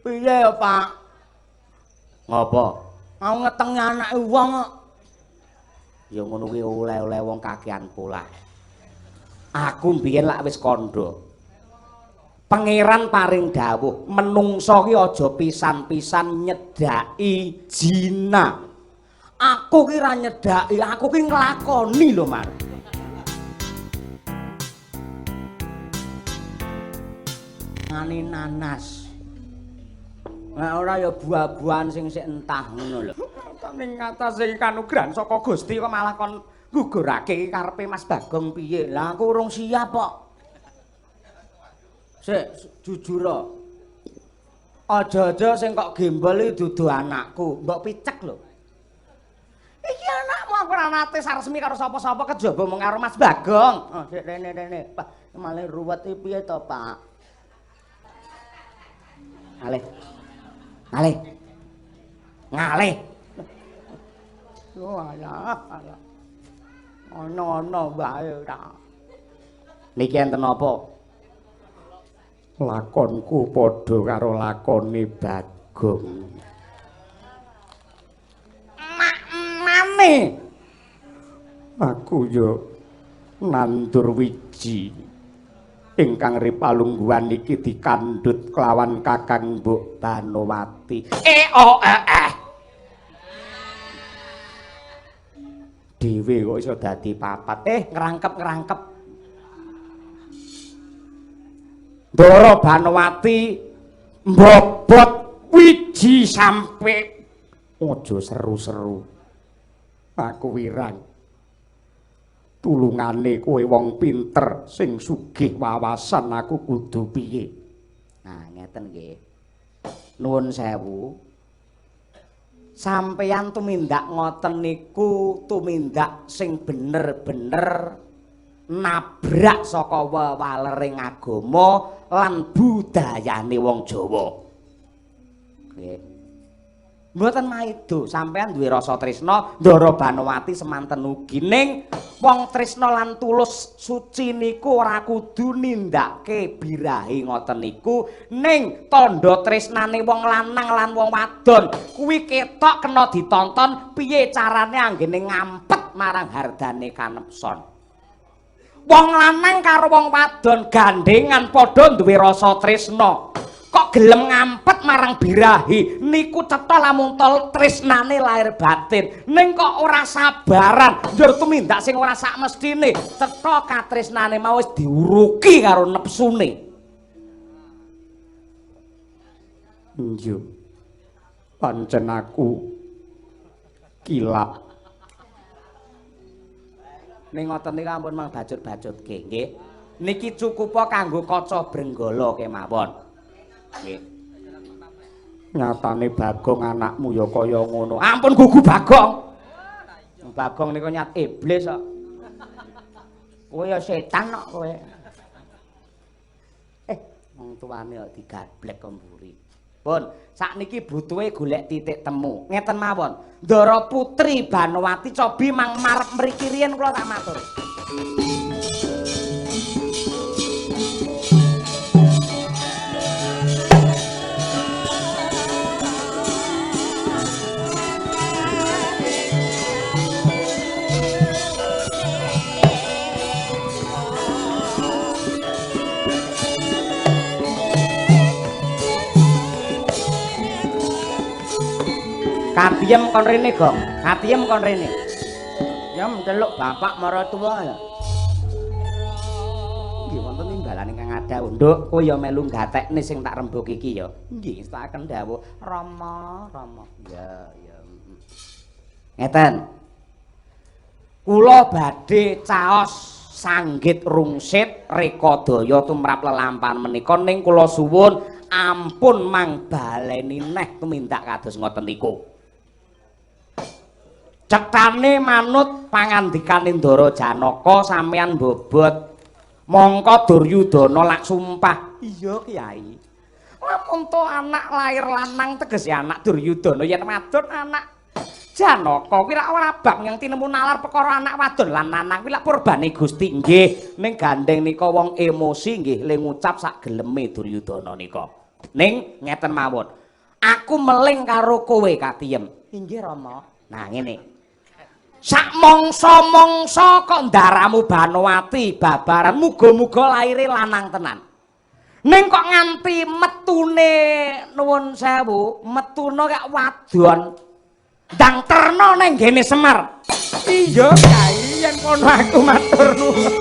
Piye ya, Pak? Ngopo? Mau ngetengi anake wong kok. Ya ngono kuwi oleh-oleh wong kakean pola. Aku mbiyen lak wis kandha. Pangeran paring dawuh, menungsa ki aja pisan-pisan nyedhaki zina. Aku ki ra nyedhaki, aku ki nglakoni lho, Mas. Ngani nanas. Nek ora ya buah-buahan sing sik entah ngono lho. Ning ngatasé kanugrahan saka Gusti kok malah kon gugurake karepe Mas Bagong piye? Lah aku urung siap kok. Sik jujur kok. Aja-aja sing kok gembel iki dudu anakku, mbok picek lho. Iki anakmu aku ora nate saresmi karo sapa-sapa kejaba mung karo Mas Bagong. Oh, sik rene. Pak, malah ruwet iki piye to, Pak? Ngalih. Oh alah. Ono wae ta. Niki enten apa? Lakonku padha karo lakone Bagong. Mane. Aku yo nandur wiji ingkang ripalungguhan iki dikandhut kelawan Kakang Mbok Banowati. Dhewe kok iso dadi papat. Ngerangkep. Ndara Banowati mbobot wiji sampe aja seru-seru. Aku wirang. Tulungane kowe wong pinter sing sugih wawasan aku kudu piye? Nah, ngeten nggih. Nuwun sewu. Sampeyan tumindak ngoten niku tumindak sing bener-bener nabrak saka wewalering agama lan budayane wong Jawa. Nggih. Mboten maido, sampeyan duwe rasa tresna, Ndara Banowati semanten ugi ning wong tresna lan tulus suci niku ora kudu nindakake birahi ngoten niku, ning tandha tresnane wong lanang lan wong wadon kuwi ketok kena ditonton piye carane anggene ngampet marang hardane kanepson. Wong lanang karo wong wadon gandengan padha duwe rasa tresna. Kok gelem ngampet marang birahi niku cetha lamun tol tresnane lahir batin, ning kok ora sabaran njur tumindak sing ora sak mestine, cetha katresnane mau wis diuruki karo nepsune. Njo pancen aku kilap. Ning ngoten niku ampun mang bajut-bajutke nggih. Niki cukupa kanggo kaca Brenggala kemawon. Nggih. Nyatane Bagong anakmu ya kaya ngono. Ampun gugu Bagong. Bagong niku nyat iblis kok. Kowe ya setan kok kowe. Wong tuane kok digablek kok mburi. Pun, sakniki butuhe golek titik temu. Ngeten mawon. Ndara Putri Banowati cobi mang marep mriki riyen kula tak matur. Katiem kon rene, Gong. Katiem kon rene. Ya menceluk bapak maratuwa ya. Nggih wonten timbalan ingkang ada unduk, kowe ya melu gatekne sing tak rembug iki ya. Nggih, setaken dawuh Rama. Ya. Ngeten. Kula badhe caos sanggit rungsit rekadaya tumrap lelampahan menika ning kula suwun ampun mang baleni neh tumindak kados ngoten niku. Cektane manut pangandikane Ndara Janaka sampeyan bobot mongko Duryudana lak sumpah. Iya Kyai. Lamun to anak lair lanang tegese anak Duryudana yen wadon anak Janaka kuwi lak ora bab yang tinemu nalar perkara anak wadon lan lanang kuwi lak purbane Gusti nggih ning gandeng nika wong emosi nggih le ngucap sak geleme Duryudana nika. Ning ngeten mawon. Aku meling karo kowe Katiem. Inggih Rama. Nah ngene. Sak mangsa-mangsa kok ndaramu Banowati babaran muga-muga laire lanang tenan. Ning kok nganti metune nuwun sewu, metuna kaya wadon. Ndang terno ning gene Semar. Iya, Kyai, yen kono aku matur nuwun.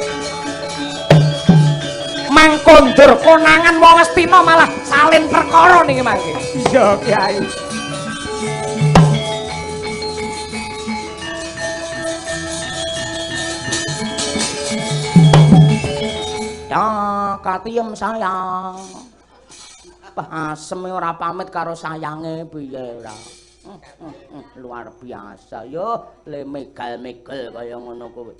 Mangkondur konangan wong Astina malah salin perkara niki mangke. Iya, Kyai. Ya, Katiem sayang. Asem ora pamit karo sayange piye ora. Luar biasa yo, le megal-megal kaya ngono kowe.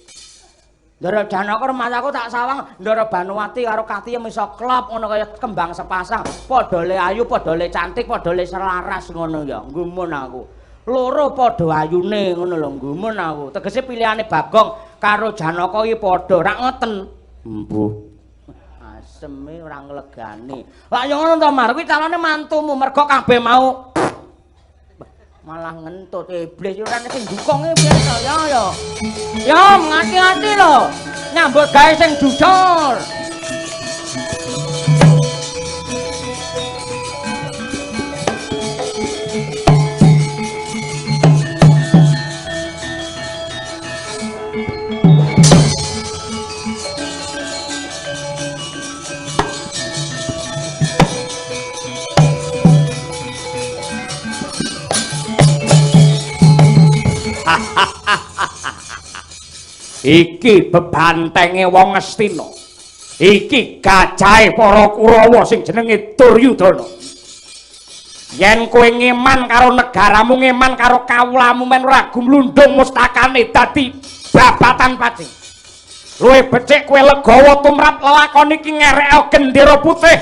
Ndara Janaka remajaku tak sawang, Ndara Banowati karo Katiem iso klop ngono kaya kembang sepasang, padha le ayu, padha le cantik, padha le selaras ngono ya. Gumun aku. Loro padha ayune ngono lho, gumun aku. Tegese pilihane Bagong karo Janaka iki padha rak ngoten. Mbuh. Aseme ora nglegani. Lah yo ngono to Mar, kuwi calone mantumu mergo kabeh mau malah ngentut iblis ora sing dukonge biasa ya ya. Ya ngati-ati lho. Nyambut gawe sing jujur. Iki bebantenge wong Astina. Iki gajahe para Kurawa sing jenenge Duryudana. Yen kowe ngeman karo negaramu, ngeman karo kawulamu men ora gumlundung mustakane dadi babatan pacing. Luwih becik kowe legawa tumrap lelakon iki ngerek gendera putih.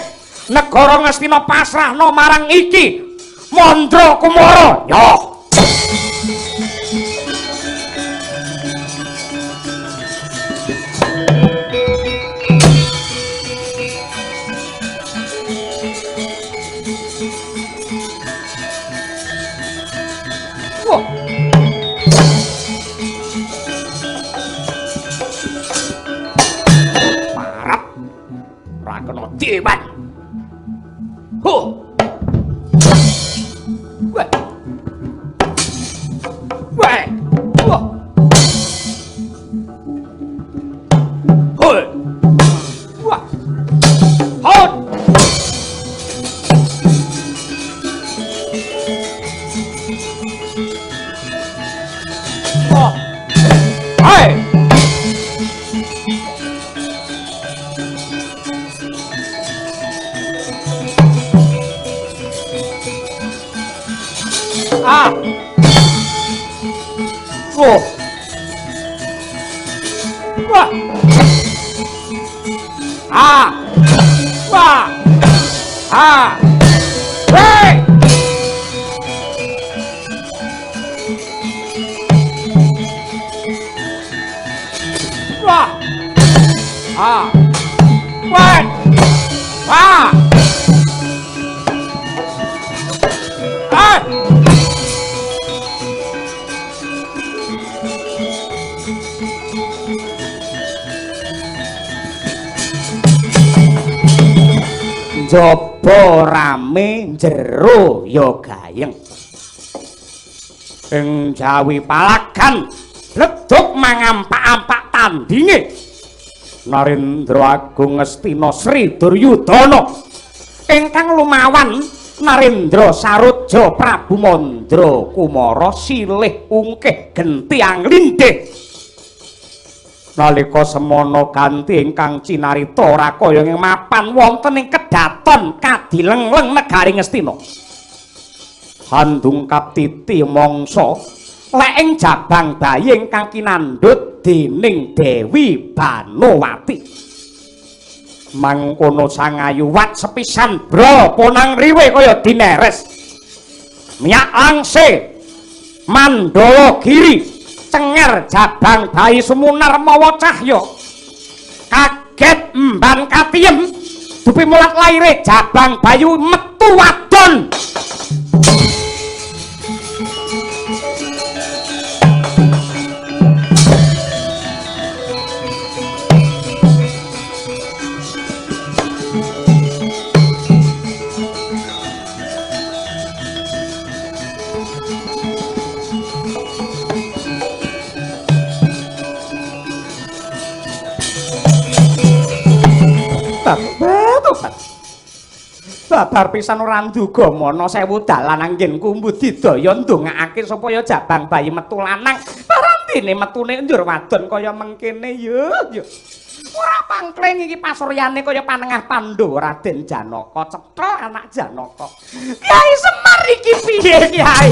Negara Ngastina pasrahno marang iki Mandra Kumara. Yo. Parap ora kena diwan. Ho. Weh. Weh. Wah. Hoi. Wah. Hot. Oh. Hai. Ah. Oh. Wah. Ah. Wah. Ah. Hey. Wah. Ah. Wah. Ah. Ah. Jaba rame jero ya gayeng. Ing Jawi palagan leduk mangampak-ampak tandinge Narendra Agung Astina Sri Duryudana ingkang lumawan Narendra Saroja Prabu Mandra Kumara silih ungkih genti anglindih. Nalika semana kanthi ingkang cinarita ora kaya ing mapan wonten ing kedaton kadilengleng negari Ngastina. Handung kaptiti mangsa lek ing jabang bayi ingkang kinandhut dening Dewi Banowati. Mangkono sang ayu wat sepisan bra ponang riwe kaya dineres. Miyak langse Mandala Giri cenger jabang bayi sumunar mawa cahya. Kaget mban Katiem dupi mulat laire Jabang Bayu metu wadon. Babar pisan ora nduga mana sewu dalan anggen kumbu didaya ndongakake supaya Jabang Bayi metu lanang parantine metune njur wadon kaya mengkene yo. Ora pangkling iki pasuryane kaya panengah Pandhawa Raden Janaka Cetha anak Janaka. Kyai Semar iki piye Kyai?